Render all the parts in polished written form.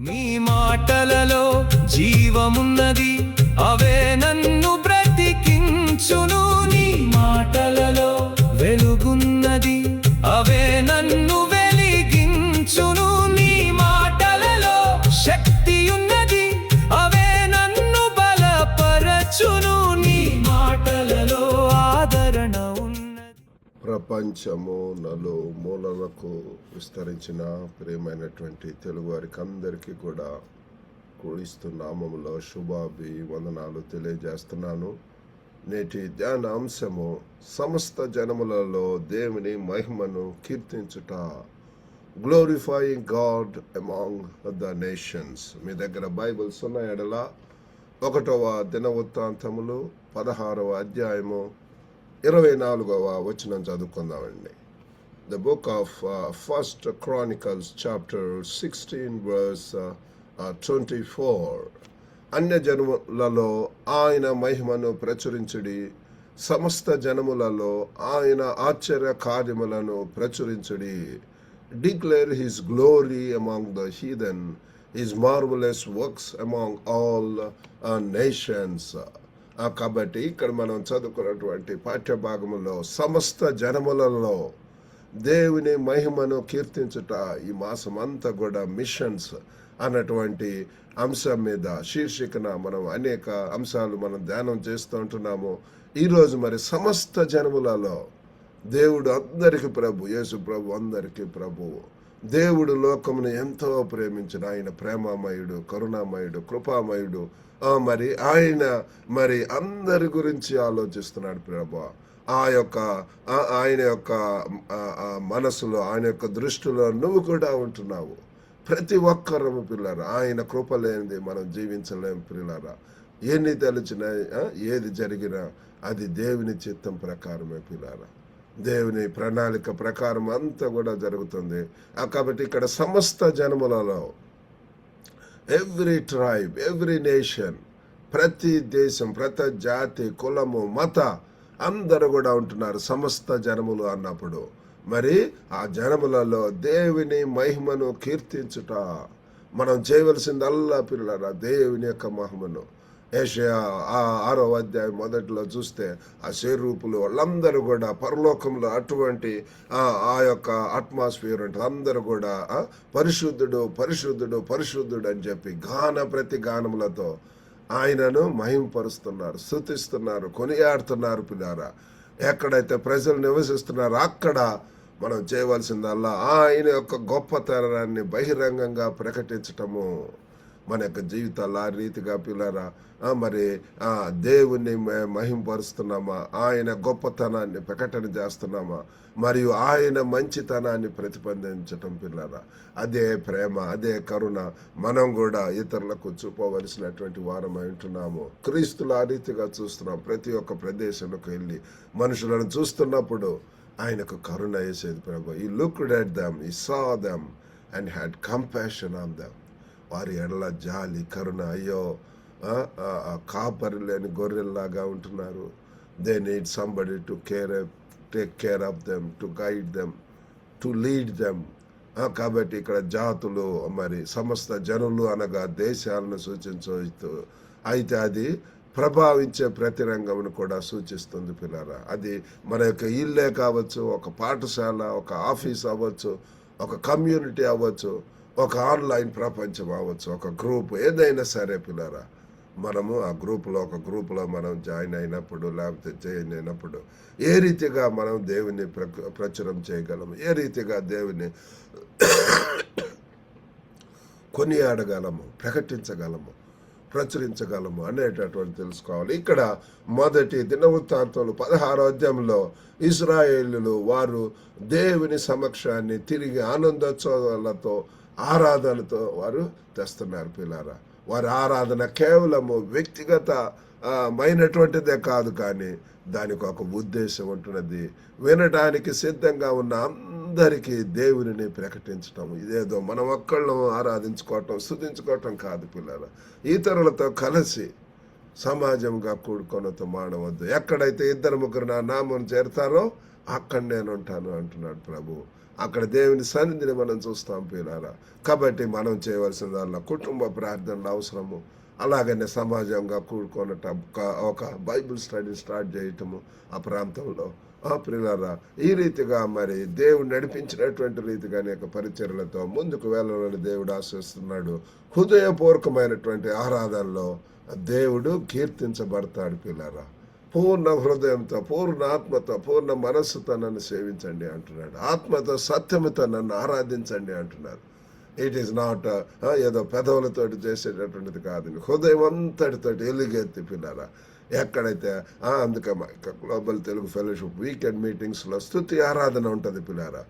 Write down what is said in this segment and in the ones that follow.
నీ మాటలలో జీవమున్నది, అవే నన్ను బ్రతికించును. నీ మాటలలో వెలుగున్నది, అవే నన్ను వెలిగించును. నీ మాటలలో శక్తియున్నది, అవే నన్ను బలపరచును. నీ మాటలలో ఆదరణ ఉన్నది. ప్రపంచము నలుమూలలకు విస్తరించిన ప్రియమైనటువంటి తెలుగు వారికి అందరికీ కూడా క్రీస్తు నామములో శుభాభివందనాలు తెలియజేస్తున్నాను. నేటి ధ్యాన అంశము సమస్త జనములలో దేవుని మహిమను కీర్తించుట, glorifying God among the nations. మీ దగ్గర బైబిల్స్ ఉన్న ఎడల 1వ దినవృత్తాంతములు 16వ అధ్యాయము 24వ వచనం చదువుకుందామండి. The book of 1 Chronicles chapter 16 verse 24. అన్య జనములలో ఆయన మహిమను ప్రచురించుడి, సమస్త జనములలో ఆయన ఆశ్చర్య కార్యములను ప్రచురించుడి. Declare his glory among the heathen, his marvelous works among all nations. కాబట్టి ఇక్కడ మనం చదువుకున్నటువంటి పాఠ్యభాగములో సమస్త జనములలో దేవుని మహిమను కీర్తించుట, ఈ మాసం అంతా కూడా మిషన్స్ అన్నటువంటి అంశం మీద శీర్షికన మనం అనేక అంశాలు మనం ధ్యానం చేస్తూ ఉంటున్నాము. ఈరోజు మరి సమస్త జనములలో దేవుడు అందరికీ ప్రభు, యేసు ప్రభు అందరికీ ప్రభువు. దేవుడు లోకమును ఎంతో ప్రేమించిన ఆయన ప్రేమామయుడు, కరుణామయుడు, కృపామయుడు. మరి ఆయన మరి అందరి గురించి ఆలోచిస్తున్నాడు ప్రభు. ఆయన యొక్క మనసులో, ఆయన యొక్క దృష్టిలో నువ్వు కూడా ఉంటున్నావు. ప్రతి ఒక్కరము పిల్లరా, ఆయన కృప లేనిది మనం జీవించలేం పిల్లరా. ఎన్ని తలచినా ఏది జరిగినా అది దేవుని చిత్తం ప్రకారమే పిల్లరా. దేవుని ప్రణాళిక ప్రకారం అంతా కూడా జరుగుతుంది. కాబట్టి ఇక్కడ సమస్త జనములలో ఎవ్రీ ట్రైబ్, ఎవ్రీ నేషన్, ప్రతి దేశం, ప్రతి జాతి, కులము, మత అందరూ కూడా ఉంటున్నారు సమస్త జనములు అన్నప్పుడు. మరి ఆ జనములలో దేవుని మహిమను కీర్తించుట మనం చేయవలసిందల్లా పిల్లరా, దేవుని యొక్క మహిమను. యెషయా 6వ అధ్యాయం మొదట్లో చూస్తే ఆ శరీరూపులు వాళ్ళందరూ కూడా పరలోకంలో అటువంటి ఆ యొక్క అట్మాస్ఫియర్ ఉంటుంది. అందరూ కూడా పరిశుద్ధుడు పరిశుద్ధుడు పరిశుద్ధుడు అని చెప్పి ప్రతి గానములతో ఆయనను మహిమపరుస్తున్నారు, స్తుతిస్తున్నారు, కొనియాడుతున్నారు పిల్లారా. ఎక్కడైతే ప్రజలు నివసిస్తున్నారో అక్కడ మనం చేయవలసిందల్లా ఆయన యొక్క గొప్పతనాన్ని బహిరంగంగా ప్రకటించటము. మన యొక్క జీవితాలు ఆ రీతిగా పిల్లరా మరి దేవుణ్ణి మహింపరుస్తున్నామా, ఆయన గొప్పతనాన్ని ప్రకటన చేస్తున్నామా, మరియు ఆయన మంచితనాన్ని ప్రతిపాదించటం పిల్లరా. అదే ప్రేమ, అదే కరుణ మనం కూడా ఇతరులకు చూపవలసినటువంటి వారమై ఉంటున్నాము. క్రీస్తులు ఆ రీతిగా చూస్తున్నాం. ప్రతి ఒక్క ప్రదేశంలోకి వెళ్ళి మనుషులను చూస్తున్నప్పుడు ఆయనకు కరుణ వేసేది ప్రభు. ఈ లుక్డ్ అట్ దెమ్, ఈ saw them and had compassion on them. వారి ఎడల జాలి, కరుణ. అయ్యో కాపరి లేని గొర్రెల్లాగా ఉంటున్నారు. They need somebody to take care of them, to guide them, to lead them. కాబట్టి ఇక్కడ జాతులు, మరి సమస్త జనులు అనగా దేశాలను సూచించవచ్చు. అయితే అది ప్రభావించే ప్రతి రంగమును కూడా సూచిస్తుంది పిల్లరా. అది మన యొక్క ఇల్లే కావచ్చు, ఒక పాఠశాల, ఒక ఆఫీస్ అవ్వచ్చు, ఒక కమ్యూనిటీ అవ్వచ్చు, ఒక ఆన్లైన్ ప్రపంచం అవ్వచ్చు, ఒక గ్రూప్, ఏదైనా సరే పిల్లరా. మనము ఆ ఒక గ్రూప్లో మనం జాయిన్ అయినప్పుడు, లేకపోతే జాయిన్ అయినప్పుడు ఏ రీతిగా మనం దేవుని ప్రచురం చేయగలము, ఏ రీతిగా దేవుని కొనియాడగలము, ప్రకటించగలము, ప్రచురించగలము అనేటటువంటి తెలుసుకోవాలి. ఇక్కడ మొదటి దినవృత్తాంతంలో 16వ అధ్యాయంలో ఇశ్రాయేలులు వారు దేవుని సమక్షాన్ని తిరిగి ఆనందోత్సవాలతో, ఆరాధనతో వారు తెస్తున్నారు పిల్లారా. వారి ఆరాధన కేవలము వ్యక్తిగత మైనటువంటిదే కాదు, కానీ దానికి ఒక ఉద్దేశం ఉంటున్నది. వినటానికి సిద్ధంగా ఉన్న అందరికీ దేవుని ప్రకటించటం. ఇదేదో మనం ఒక్కళ్ళం ఆరాధించుకోవటం, స్తుతించుకోవటం కాదు పిల్లలు. ఇతరులతో కలిసి సమాజంగా కూడుకొనతో మానవద్దు. ఎక్కడైతే 2-3 నా నామం చేరతారో అక్కడ నేను ఉంటాను అంటున్నాడు ప్రభు. అక్కడ దేవుని సన్నిధిని మనం చూస్తాం పిల్లారా. కాబట్టి మనం చేయవలసిన దానిలో కుటుంబ ప్రార్థనలు అవసరము. అలాగనే సమాజంగా కూడుకొనటం, ఒక బైబిల్ స్టడీ స్టార్ట్ చేయటము ఆ ప్రాంతంలో. ప్రియులారా, ఈ రీతిగా మరి దేవుడు నడిపించినటువంటి రీతిగా అనేక పరిచర్యలతో ముందుకు వెళ్ళాలని దేవుడు ఆశిస్తున్నాడు. హృదయపూర్వకమైనటువంటి ఆరాధనలో దేవుడు కీర్తించబడతాడు పిల్లారా. పూర్ణ హృదయంతో, పూర్ణ ఆత్మతో, పూర్ణ మనస్సుతో నన్ను సేవించండి అంటున్నాడు. ఆత్మతో సత్యముతో నన్ను ఆరాధించండి అంటున్నారు. ఇట్ ఈస్ నాట్ ఏదో పెదవులతోటి చేసేటటువంటిది కాదు, హృదయం అంతటితోటి ఎలుగెత్తి పిల్లారా. ఎక్కడైతే అందుకే మా గ్లోబల్ తెలుగు ఫెలోషిప్ వీకెండ్ మీటింగ్స్లో స్తుతి ఆరాధన ఉంటుంది పిల్లారా.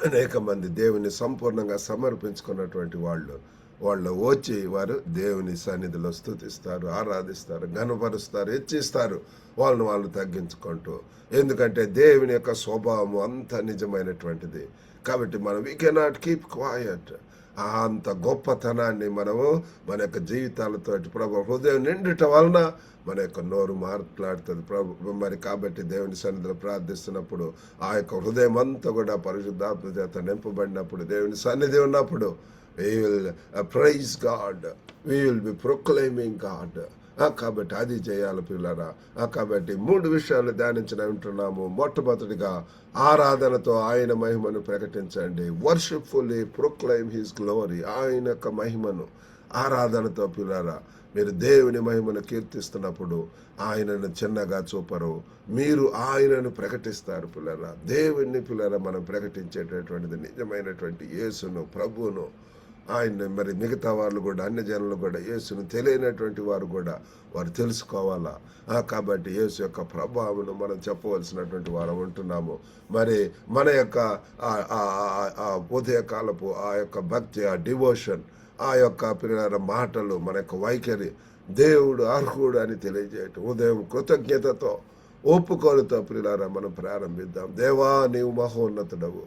అనేక మంది దేవుని సంపూర్ణంగా సమర్పించుకున్నటువంటి వాళ్ళు వచ్చి వారు దేవుని సన్నిధిలో స్తుతిస్తారు, ఆరాధిస్తారు, ఘనపరుస్తారు, హెచ్చిస్తారు వాళ్ళు తగ్గించుకుంటూ. ఎందుకంటే దేవుని యొక్క స్వభావం అంత నిజమైనటువంటిది. కాబట్టి మనం వీ కెనాట్ కీప్ క్వయట్. అంత గొప్పతనాన్ని మనము మన యొక్క జీవితాలతోటి ప్రభు హృదయం నిండుట వలన మన యొక్క నోరు మాట్లాడుతుంది ప్రభు. మరి కాబట్టి దేవుని సన్నిధిలో ప్రార్థిస్తున్నప్పుడు ఆ యొక్క హృదయం అంతా కూడా పరిశుద్ధాత్మ చేత నింపబడినప్పుడు, దేవుని సన్నిధి ఉన్నప్పుడు we will praise God, we will be proclaiming God. కాబట్టి అది చేయాలి పిల్లరా. కాబట్టి 3 విషయాలు ధ్యానించిన ఉంటున్నాము. మొట్టమొదటిగా ఆరాధనతో ఆయన మహిమను ప్రకటించండి. వర్షిప్ఫుల్లీ ప్రొక్లైమ్ హిస్ గ్లోరీ. ఆయన యొక్క మహిమను ఆరాధనతో పిల్లరా మీరు దేవుని మహిమను కీర్తిస్తున్నప్పుడు ఆయనను చిన్నగా చూపరు, మీరు ఆయనను ప్రకటిస్తారు పిల్లరా. దేవుణ్ణి పిల్లరా మనం ప్రకటించేటటువంటిది నిజమైనటువంటి యేసును, ప్రభువును. ఆయన మరి మిగతా వాళ్ళు కూడా, అన్ని జనులు కూడా యేసును తెలియనటువంటి వారు కూడా వారు తెలుసుకోవాలా. కాబట్టి యేసు యొక్క ప్రభావం మనం చెప్పవలసినటువంటి వారు ఉంటున్నాము. మరి మన యొక్క ఉదయకాలపు ఆ యొక్క భక్తి, ఆ డివోషన్, ఆ యొక్క పిల్లల మాటలు, మన యొక్క వైఖరి దేవుడు అర్హుడు అని తెలియజేయటం, ఉదయం కృతజ్ఞతతో ఒప్పుకోలుతో పిల్లల మనం ప్రారంభిద్దాం. దేవా నీవు మహోన్నతుడవు.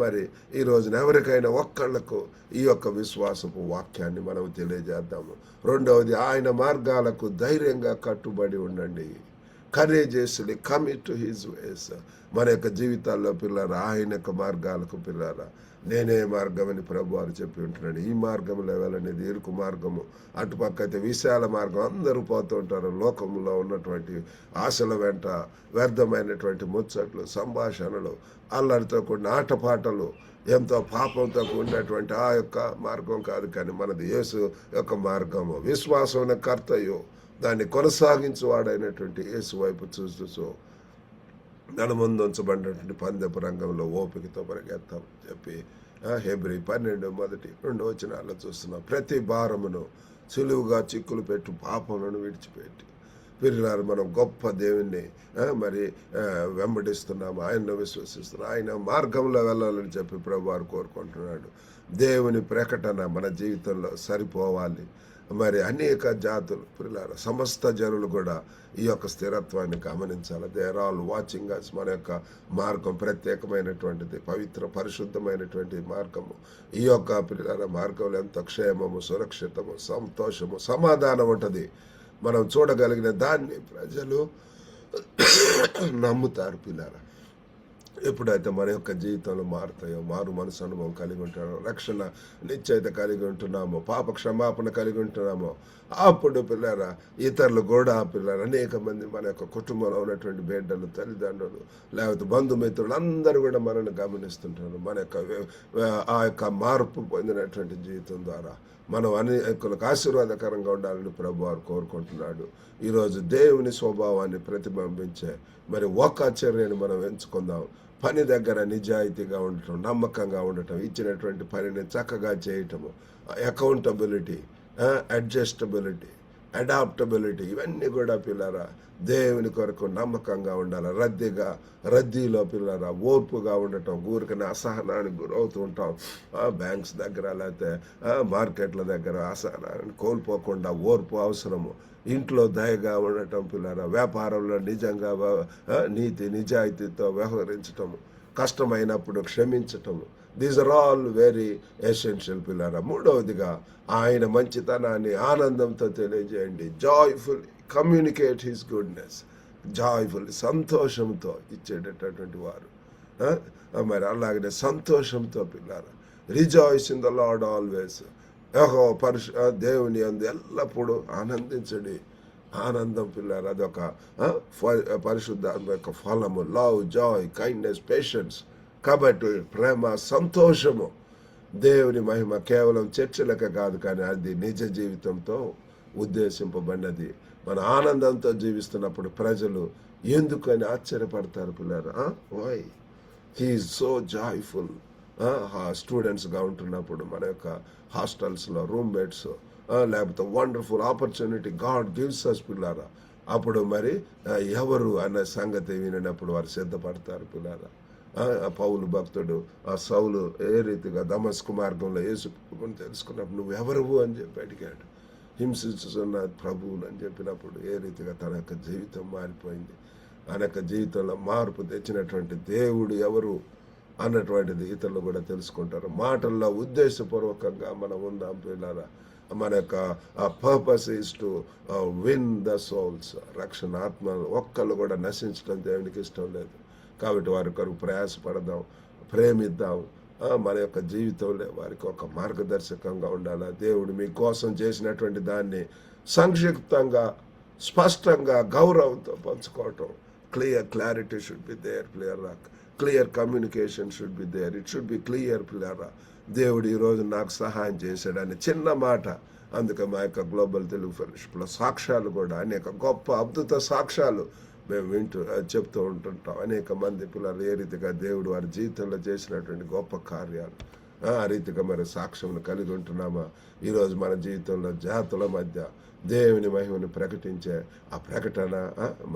మరి ఈ రోజున ఎవరికైనా ఒక్కళ్లకు ఈ యొక్క విశ్వాసపు వాక్యాన్ని మనం తెలియజేద్దాము. రెండవది, ఆయన మార్గాలకు ధైర్యంగా కట్టుబడి ఉండండి. కరేజియస్లీ కమిట్ టు హిజ్ వేస్. మన యొక్క జీవితాల్లో పిల్లరా ఆయన యొక్క మార్గాలకు పిల్లరా నేనే మార్గం అని ప్రభు వారు చెప్పి ఉంటున్నాడు. ఈ మార్గంలో వెళ్ళనేది ఇరుకు మార్గము, అటుపక్క అయితే విశాల మార్గం. అందరూ పోతూ ఉంటారు లోకంలో ఉన్నటువంటి ఆశల వెంట, వ్యర్థమైనటువంటి ముచ్చట్లు, సంభాషణలు, అల్లరితో కూడిన ఆటపాటలు, ఎంతో పాపంతో కూడినటువంటి ఆ యొక్క మార్గం కాదు. కానీ మనది యేసు యొక్క మార్గము. విశ్వాసం కర్తయు దాన్ని కొనసాగించువాడైనటువంటి యేసు వైపు చూస్తూ మన ముందు ఉంచబడినటువంటి పందెపు రంగంలో ఓపికతో పరిగెత్తాం చెప్పి హెబ్రీ 12:1-2 వచనాల్లో చూస్తున్నాం. ప్రతి భారమును సులువుగా చిక్కులు పెట్టు పాపములను విడిచిపెట్టి పిల్లలు మనం గొప్ప దేవుణ్ణి మరి వెంబడిస్తున్నాము, ఆయనను విశ్వసిస్తున్నాం, ఆయన మార్గంలో వెళ్ళాలని చెప్పి ప్రభు వారు కోరుకుంటున్నాడు. దేవుని ప్రకటన మన జీవితంలో సరిపోవాలి. మరి అనేక జాతులు పిల్లలు, సమస్త జనులు కూడా ఈ యొక్క స్థిరత్వాన్ని గమనించాలి. They are all watching us. మన యొక్క మార్గం ప్రత్యేకమైనటువంటిది, పవిత్ర పరిశుద్ధమైనటువంటి మార్గము. ఈ యొక్క పిల్లల మార్గంలో ఎంతో క్షేమము, సురక్షితము, సంతోషము, సమాధానం ఉంటుంది. మనం చూడగలిగిన దాన్ని ప్రజలు నమ్ముతారు పిల్లల. ఎప్పుడైతే మన యొక్క జీవితంలో మారుతాయో, మారు మనసు అనుభవం కలిగి ఉంటామో, రక్షణ నిశ్చయిత కలిగి ఉంటున్నామో, పాప క్షమాపణ కలిగి ఉంటున్నామో, అప్పుడు పిల్లరా ఇతరులు కూడా పిల్లలు అనేక మంది మన యొక్క కుటుంబంలో ఉన్నటువంటి బిడ్డలు, తల్లిదండ్రులు, లేకపోతే బంధుమిత్రులు అందరూ కూడా మనల్ని గమనిస్తుంటారు. మన యొక్క ఆ యొక్క మార్పు పొందినటువంటి జీవితం ద్వారా మనం అనేకులకు ఆశీర్వాదకరంగా ఉండాలని ప్రభు వారు కోరుకుంటున్నాడు. ఈరోజు దేవుని స్వభావాన్ని ప్రతిబింబించే మరి ఒక చర్యను మనం ఎంచుకుందాం. పని దగ్గర నిజాయితీగా ఉండటం, నమ్మకంగా ఉండటం, ఇచ్చినటువంటి పనిని చక్కగా చేయటము, అకౌంటబిలిటీ, అడ్జస్టబిలిటీ, అడాప్టబిలిటీ, ఇవన్నీ కూడా పిల్లరా దేవుని కొరకు నమ్మకంగా ఉండాలి. రద్దీలో పిల్లరా ఓర్పుగా ఉండటం. ఊరికనే అసహనానికి గురవుతూ ఉంటాం. బ్యాంక్స్ దగ్గర లేకపోతే మార్కెట్ల దగ్గర అసహనాన్ని కోల్పోకుండా ఓర్పు అవసరము. ఇంట్లో దయగా ఉండటం పిల్లరా, వ్యాపారంలో నిజంగా నీతి నిజాయితీతో వ్యవహరించటము, కష్టమైనప్పుడు క్షమించటము. These are all very essential పిల్లరా. మూడవదిగా ఆయన మంచితనాన్ని ఆనందంతో తెలియజేయండి. Joyful communicate his goodness. Joyful సంతోషంతో ఇచ్చేటటువంటి వారు. మరి అలాగనే సంతోషంతో పిల్లారా, rejoice in the Lord always. దేవుని యందు ఎల్లప్పుడూ ఆనందించండి. ఆనందం పిల్లారు అదొక పరిశుద్ధాత్మ యొక్క ఫలము. Love, Joy, kindness, patience. కాబట్టి ప్రేమ, సంతోషము, దేవుని మహిమ కేవలం చర్చలక కాదు, కానీ అది నిజ జీవితంతో ఉద్దేశింపబడినది. మన ఆనందంతో జీవిస్తున్నప్పుడు ప్రజలు ఎందుకని ఆశ్చర్యపడతారు పిల్లారా. Why he is so joyful. స్టూడెంట్స్గా ఉంటున్నప్పుడు మన యొక్క హాస్టల్స్లో రూమ్మేట్స్, లేకపోతే wonderful opportunity God gives us పిల్లారా. అప్పుడు మరి ఎవరు అనే సంగతి వినినప్పుడు వారు సిద్ధపడతారు పిల్లారా. పౌలు భక్తుడు ఆ సౌలు ఏ రీతిగా దమస్కు మార్గంలో యేసుని తెలుసుకున్నప్పుడు నువ్వు ఎవరువు అని చెప్పి అడిగాడు. హింసించుతున్న ప్రభువుని అని చెప్పినప్పుడు ఏ రీతిగా తన యొక్క జీవితం మారిపోయింది. ఆయన యొక్క జీవితంలో మార్పు తెచ్చినటువంటి దేవుడు ఎవరు అన్నటువంటిది ఇతరులు కూడా తెలుసుకుంటారు. మాటల్లో ఉద్దేశపూర్వకంగా మనం ఉందాం పిల్లారా. మన యొక్క purpose is to win the souls. రక్షణ ఆత్మలు ఒక్కళ్ళు కూడా నశించడం దేవునికి ఇష్టం లేదు. కాబట్టి వారి కొరకు ప్రయాసపడదాం, ప్రేమిద్దాం. మన యొక్క జీవితంలో వారికి ఒక మార్గదర్శకంగా ఉండాలి. దేవుడు మీకోసం చేసినటువంటి దాన్ని సంక్షిప్తంగా, స్పష్టంగా, గౌరవంతో పంచుకోవటం. క్లారిటీ షుడ్ బి దేర్ పిల్లరా. Clear communication should be there. It should be clear పిల్లరా. దేవుడు ఈరోజు నాకు సహాయం చేశాడని చిన్న మాట. అందుకే మా యొక్క గ్లోబల్ తెలుగు ఫెలోషిప్లో సాక్ష్యాలు కూడా అనేక గొప్ప అద్భుత సాక్ష్యాలు మేము చెప్తూ ఉంటుంటాం. అనేక మంది పిల్లలు ఏ రీతిగా దేవుడు వారి జీవితంలో చేసినటువంటి గొప్ప కార్యాలు, ఆ రీతిగా మరి సాక్ష్యం కలిగి ఉంటున్నామా. ఈరోజు మన జీవితంలో జాతుల మధ్య దేవుని మహిమను ప్రకటించే ఆ ప్రకటన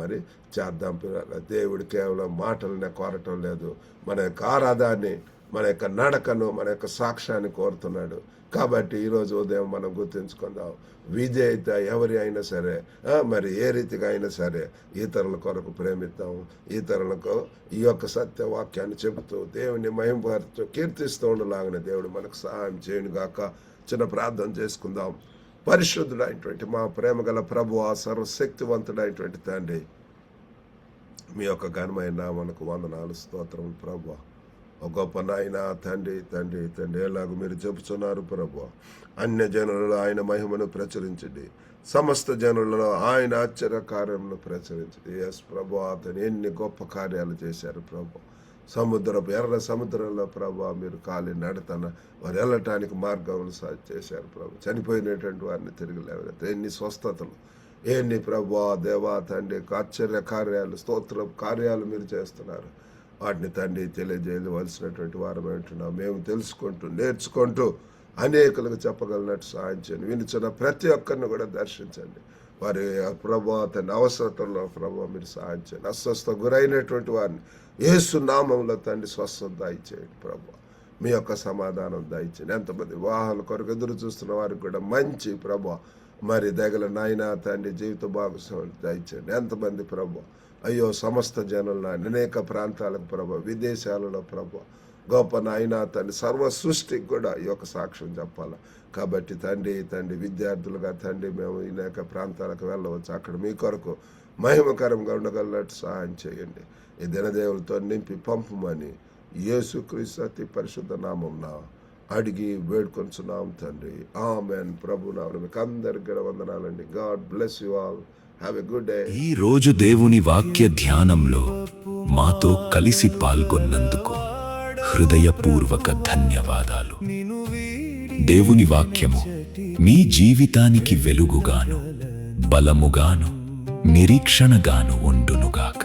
మరి చేద్దాం పిల్లలు. దేవుడు కేవలం మాటలనే కోరటం లేదు, మన యొక్క ఆరాధాన్ని, మన యొక్క నడకను, మన యొక్క సాక్ష్యాన్ని కోరుతున్నాడు. కాబట్టి ఈరోజు ఉదయం మనం గుర్తుంచుకుందాం, విధేయత ఎవరి అయినా సరే మరి ఏ రీతిగా అయినా సరే ఇతరుల కొరకు ప్రేమిద్దాం. ఇతరులకు ఈ యొక్క సత్యవాక్యాన్ని చెబుతూ దేవుని మహిమపరుస్తూ కీర్తిస్తూ ఉండలాగానే దేవుడు మనకు సహాయం చేయను గాక. చిన్న ప్రార్థన చేసుకుందాం. పరిశుద్ధుడైనటువంటి మా ప్రేమ గల ప్రభువా, సర్వశక్తివంతుడైనటువంటి తండ్రి, మీ యొక్క ఘనమైన నామమునకు వందనాలు, స్తోత్రములు ప్రభువా. ఒక గొప్ప నాయన తండ్రి తండ్రి తండ్రి ఎలాగో మీరు చెబుతున్నారు ప్రభువా, అన్య జనులలో ఆయన మహిమను ప్రచురించండి, సమస్త జనులలో ఆయన ఆశ్చర్య కార్యమును ప్రచురించండి. ఎస్ ప్రభువా, అతను ఎన్ని గొప్ప కార్యాలు చేశారు ప్రభు. ఎర్ర సముద్రంలో ప్రభు మీరు కాలి నడతన వారు వెళ్ళటానికి మార్గం చేశారు ప్రభు. చనిపోయినటువంటి వారిని తిరిగి లేవనెత్తారు. ఎన్ని స్వస్థతలు, ఎన్ని ప్రభు దేవా తండ్రి ఆశ్చర్య కార్యాలు, స్తోత్ర కార్యాలు మీరు చేస్తున్నారు. వాటిని తండ్రి తెలియజేయవలసినటువంటి వారం అంటున్నాం. మేము తెలుసుకుంటూ నేర్చుకుంటూ అనేకులకు చెప్పగలిగినట్టు సహాయం చేయండి. వినిచిన ప్రతి ఒక్కరిని కూడా దర్శించండి. వారి ప్రభు తన అవసరతల్లో ప్రభు మీరు సహాయం చేయండి. అస్వస్థ గురైనటువంటి వారిని యేసు నామంలో తండ్రి స్వస్థత దయచేయండి ప్రభు. మీ యొక్క సమాధానం దయచేయండి. ఎంతమంది వివాహాల కొరకు ఎదురు చూస్తున్న వారికి కూడా మంచి ప్రభు మరి దగ్గర నాయన తండ్రి జీవిత భాగస్వామి దయచేయండి. ఎంతమంది ప్రభు అయ్యో సమస్త జనుల అనేక ప్రాంతాలకు ప్రభు, విదేశాలలో ప్రభు గొప్ప నాయన తండ్రి సర్వ సృష్టికి కూడా ఈ యొక్క సాక్ష్యం చెప్పాలి. కాబట్టి తండ్రి విద్యార్థులుగా తండ్రి మేము అనేక ప్రాంతాలకు వెళ్ళవచ్చు. అక్కడ మీ కొరకు మహిమకరంగా ఉండగలిగినట్టు సహాయం చేయండి. ఈ దినదేవులతో నింపి పంపమని యేసుక్రీస్తు అతి పరిశుద్ధ నామమున అడిగి వేడుకొంచున్నాం తండ్రి. ఆమెన్. ప్రభు నామమున మీకు అందరికీ వందనాలండి. God bless you all. Have a good day. ఈ రోజు దేవుని వాక్య ధ్యానంలో మాతో కలిసి పాల్గొన్నందుకు హృదయపూర్వక ధన్యవాదాలు. దేవుని వాక్యము మీ జీవితానికి వెలుగుగాను, బలముగాను, నిరీక్షణగాను ఉండునుగాక.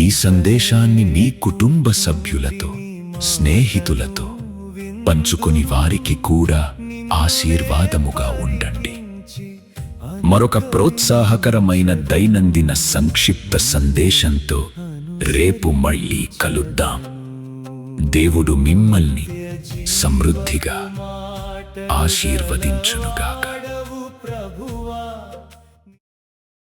ఈ సందేశాన్ని మీ కుటుంబ సభ్యులతో, స్నేహితులతో పంచుకొని వారికి కూడా ఆశీర్వాదముగా ఉండండి. మరొక ప్రోత్సాహకరమైన దైనందిన సంక్షిప్త సందేశంతో రేపు మళ్ళీ కలుద్దాం. దేవుడు మిమ్మల్ని సమృద్ధిగా ఆశీర్వదించునుగాక.